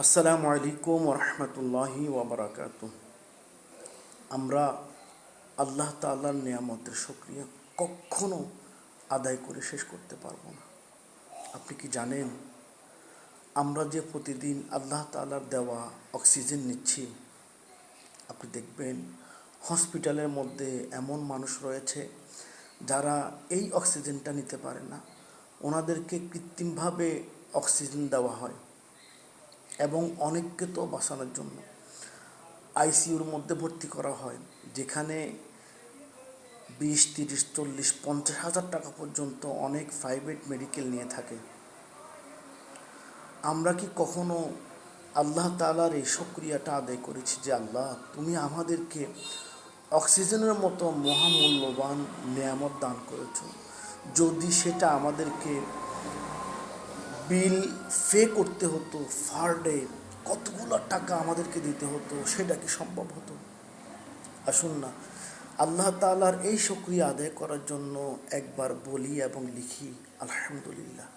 আসসালামু আলাইকুম ওরহমতুল্লাহি ওবরাকাতু। আমরা আল্লাহ তাআলার নিয়ামতের শুকরিয়া কখনো আদায় করে শেষ করতে পারবো না। আপনি কি জানেন, আমরা যে প্রতিদিন আল্লাহ তাআলার দেওয়া অক্সিজেন নিচ্ছি, আপনি দেখবেন হসপিটালের মধ্যে এমন মানুষ রয়েছে যারা এই অক্সিজেনটা নিতে পারে না, ওনাদেরকে কৃত্রিমভাবে অক্সিজেন দেওয়া হয় এবং অনেককে তো বাঁচানোর জন্য আইসিইউর মধ্যে ভর্তি করা হয়, যেখানে 20, 30, 40, 50 হাজার টাকা পর্যন্ত অনেক প্রাইভেট মেডিকেল নিয়ে থাকে। আমরা কি কখনো আল্লাহ তাআলার এই শুকরিয়াটা আদায় করেছি যে আল্লাহ, তুমি আমাদেরকে অক্সিজেনের মতো মহামূল্যবান নেয়ামত দান করেছো? যদি সেটা আমাদেরকে বিল পে করতে হতো, পার ডে কতগুলো টাকা আমাদেরকে দিতে হতো, সেটা কি সম্ভব হতো? আসুন না, আল্লাহ তাআলার এই শুকরিয়া আদায় করার জন্য একবার বলি এবং লিখি আলহামদুলিল্লাহ।